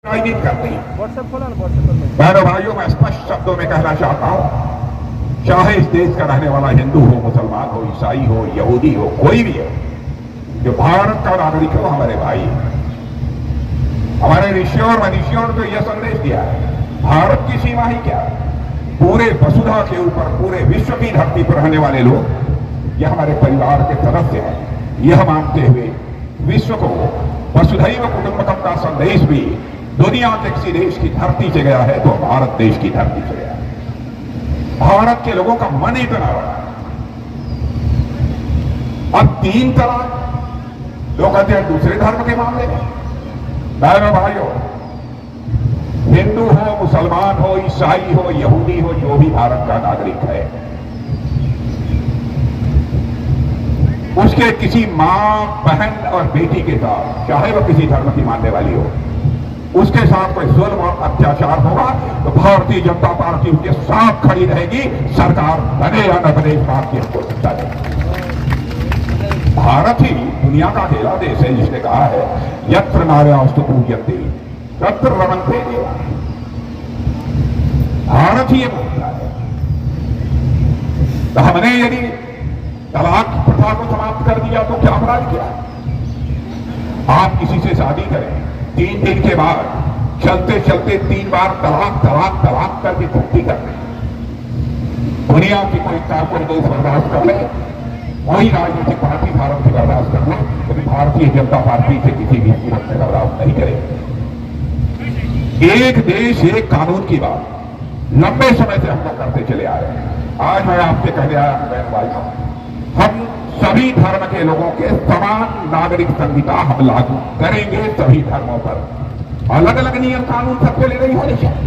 राजनीति करती है। बहनों भाइयों, मैं स्पष्ट शब्दों में कहना चाहता हूं, चाहे इस देश का रहने वाला हिंदू हो, मुसलमान हो, ईसाई हो, यहूदी हो, कोई भी हो, जो भारत का नागरिक हो, हमारे भाई। हमारे ऋषियों और मनीषियों ने तो यह संदेश दिया है, भारत की सीमा ही क्या, पूरे वसुधा के ऊपर पूरे विश्व की धरती पर रहने वाले लोग यह हमारे परिवार के सदस्य हैं। यह मानते हुए विश्व को वसुधैव कुटुंबकम का संदेश भी दुनिया के किसी देश की धरती से गया है तो भारत देश की धरती से गया है। भारत के लोगों का मन इतना बड़ा। अब 3 तलाक लोग कहते हैं दूसरे धर्म के मामले में। बहनों भाइयों, हिंदू हो, मुसलमान हो, ईसाई हो, यहूदी हो, जो भी भारत का नागरिक है, उसके किसी मां, बहन और बेटी के साथ, चाहे वह किसी धर्म की मानने वाली हो, उसके साथ कोई जुल्म और अत्याचार होगा तो भारतीय जनता पार्टी उसके साथ खड़ी रहेगी, सरकार बने या न बने, इस बात की हमको चिंता नहीं। भारत ही दुनिया का अकेला देश है जिसने कहा है, यत्र नार्यस्तु पूज्यन्ते तत्र रमन्ते देवा। भारत ही ये बोलता है। तो हमने यदि तलाक प्रथा को समाप्त कर दिया तो क्या अपराध किया? आप किसी से शादी करें, 3 दिन के बाद चलते चलते 3 बार तलाक तलाक तलाक करके छुट्टी कर लें। दुनिया की कोई कारपोरेट देश बर्दाश्त कर ले, कोई राजनीतिक पार्टी भारत की बर्दाश्त कर ले, लेकिन भारतीय जनता पार्टी से किसी भी कीमत में बर्दाश्त नहीं करेगी। एक देश एक कानून की बात लंबे समय से हम लोग करते चले आ रहे हैं। आज मैं आपसे कहने आया हूं बहन भाइयों, हम सभी धर्म के लोगों के समान नागरिक संहिता हम लागू करेंगे सभी धर्मों पर। अलग अलग नियम कानून सबके लिए नहीं होने चाहिए,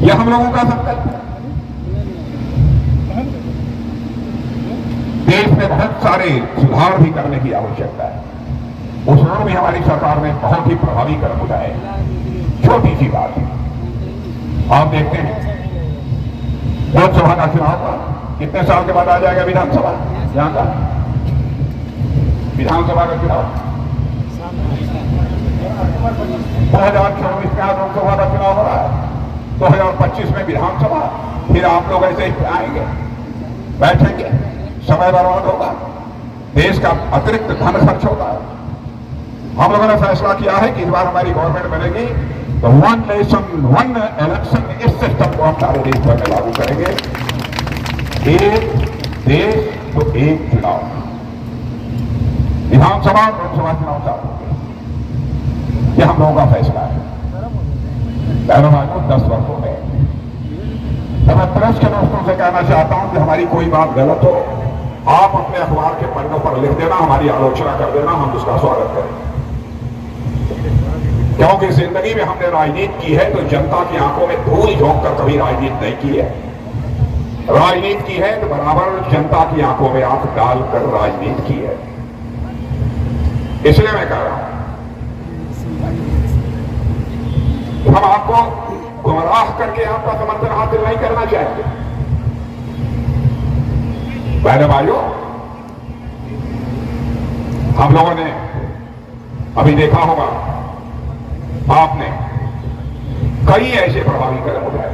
यह हम लोगों का संकल्प है। देश में बहुत सारे सुधार भी करने की आवश्यकता है, उसमें भी हमारी सरकार ने बहुत ही प्रभावी कदम उठाए। छोटी सी बात है, आप देखते हैं लोकसभा का चुनाव कितने साल के बाद आ जाएगा विधानसभा, यहां का विधानसभा का चुनाव 2024 में आज लोकसभा का चुनाव हो रहा है, 2025 में विधानसभा, फिर आप लोग ऐसे ही आएंगे, बैठेंगे, समय बर्बाद होगा, देश का अतिरिक्त धन खर्च होगा। हम लोगों ने फैसला किया है कि इस बार हमारी गवर्नमेंट बनेगी तो 1 नेशन 1 इलेक्शन, इस सिस्टम को हम सारे देश भर में लागू करेंगे। एक देश तो एक चुनाव, विधानसभा और लोकसभा चुनाव चालू होंगे, यह हम लोगों का फैसला है। बहनों भाइयों, 10 वर्षों में तो मैं प्रेस के दोस्तों से कहना चाहता हूं कि हमारी कोई बात गलत हो, आप अपने अखबार के पन्नों पर लिख देना, हमारी आलोचना कर देना, हम उसका स्वागत करें। क्योंकि जिंदगी में हमने राजनीति की है तो जनता की आंखों में धूल झोंक कर कभी राजनीति नहीं की है। राजनीति की है तो बराबर जनता की आंखों में आंख डालकर राजनीति की है। इसलिए मैं कह रहा हूं, हम आपको गुमराह करके आपका समर्थन हासिल नहीं करना चाहते। बहनों भाइयों, हम लोगों ने अभी देखा होगा, आपने कई ऐसे प्रभावी कदम उठाए।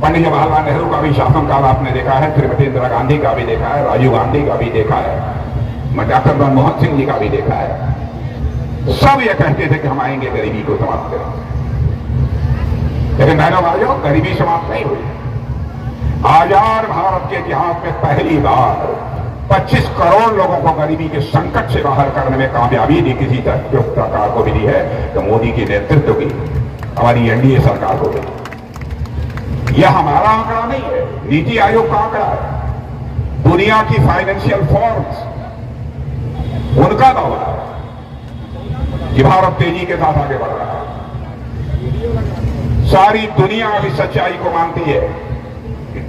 पंडित जवाहरलाल नेहरू का भी शासनकाल आपने देखा है, श्रीमती इंदिरा गांधी का भी देखा है, राजीव गांधी का भी देखा है, डॉक्टर मनमोहन सिंह जी का भी देखा है। सब ये कहते थे कि हम आएंगे, गरीबी को समाप्त करेंगे। लेकिन बहनों भाइयों, गरीबी समाप्त नहीं हुई। आजाद भारत के इतिहास में पहली बार 25 करोड़ लोगों को गरीबी के संकट से बाहर करने में कामयाबी दी किसी सरकार को मिली है तो मोदी के नेतृत्व की हमारी एनडीए सरकार को मिली। यह हमारा आंकड़ा नहीं है, नीति आयोग का आंकड़ा है। दुनिया की फाइनेंशियल फॉर्म्स, उनका दावा है कि भारत तेजी के साथ आगे बढ़ रहा है। सारी दुनिया अभी सच्चाई को मानती है,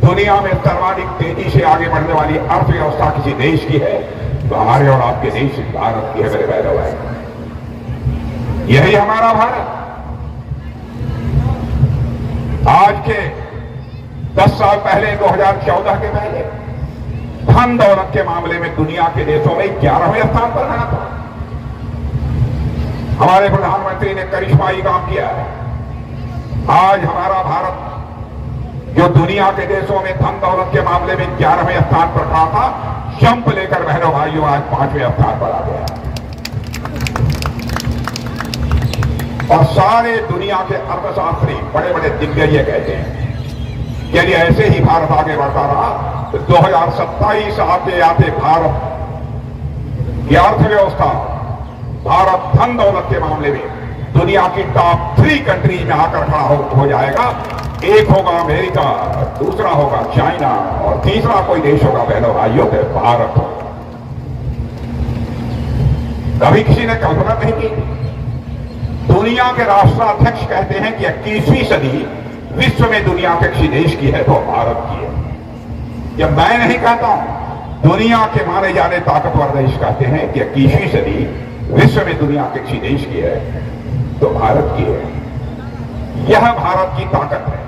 दुनिया में सर्वाधिक तेजी से आगे बढ़ने वाली अर्थव्यवस्था किसी देश की है तो हमारे और आपके देश भारत की है। मेरे बहनों भाई, यही हमारा भारत। आज के 10 साल पहले, 2014 के पहले, धन दौलत के मामले में दुनिया के देशों में 11वें स्थान पर रहा था। हमारे प्रधानमंत्री ने करिश्माई काम किया है। आज हमारा भारत जो दुनिया के देशों में धन दौलत के मामले में 11वें स्थान पर खड़ा था, जंप लेकर बहनों भाइयों आज 5वें स्थान पर आ गया। और सारे दुनिया के अर्थशास्त्री बड़े बड़े दिग्गज कहते हैं यदि ऐसे ही भारत आगे बढ़ता रहा तो 2027 आते आते भारत की अर्थव्यवस्था, भारत धन दौलत के मामले में दुनिया की टॉप 3 कंट्री में आकर खड़ा हो जाएगा। एक होगा अमेरिका, दूसरा होगा चाइना और तीसरा कोई देश होगा बहनों भाइयों के भारत होगा। कभी किसी ने कल्पना नहीं की। दुनिया के राष्ट्राध्यक्ष कहते हैं कि 21वीं सदी विश्व में दुनिया के किसी देश की है तो भारत की है। यह मैं नहीं कहता हूं, दुनिया के माने जाने ताकतवर देश कहते हैं कि 21वीं सदी विश्व में दुनिया के किसी देश की है तो भारत की है। यह भारत की ताकत है।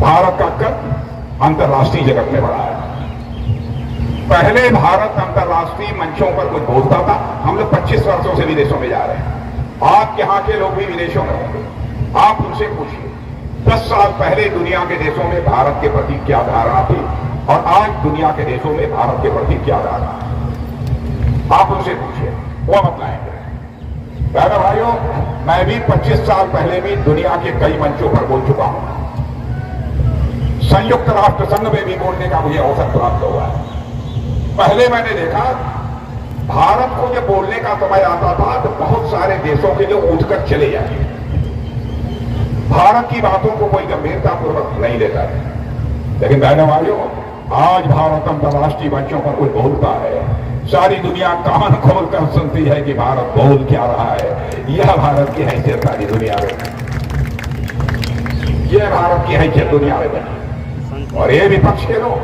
भारत का कद अंतर्राष्ट्रीय जगत में बढ़ा है। पहले भारत अंतर्राष्ट्रीय मंचों पर कुछ बोलता था। हम लोग 25 वर्षों से विदेशों में जा रहे हैं। आप यहाँ के लोग भी विदेशों में होंगे, आप उनसे पूछिए 10 साल पहले दुनिया के देशों में भारत के प्रति क्या धारणा थी और आज दुनिया के देशों में भारत के प्रति क्या धारणा है। आप उनसे पूछिए, वो बतलाएंगे। बहनों भाइयों, मैं भी 25 साल पहले भी दुनिया के कई मंचों पर बोल चुका हूं। संयुक्त राष्ट्र संघ में भी बोलने का मुझे अवसर प्राप्त हुआ है। पहले मैंने देखा भारत को जब बोलने का समय आता था तो बहुत सारे देशों के लोग उठकर चले जाते, भारत की बातों को कोई गंभीरतापूर्वक नहीं लेता है। लेकिन बहनों भाइयों, आज भारत अंतर्राष्ट्रीय मंचों पर कुछ बोलता है, सारी दुनिया कान खोलकर सुनती है कि भारत बोल क्या रहा है। यह भारत की हैसियत सारी दुनिया में, यह भारत की हैसियत दुनिया में बनी। और ये विपक्ष के लोग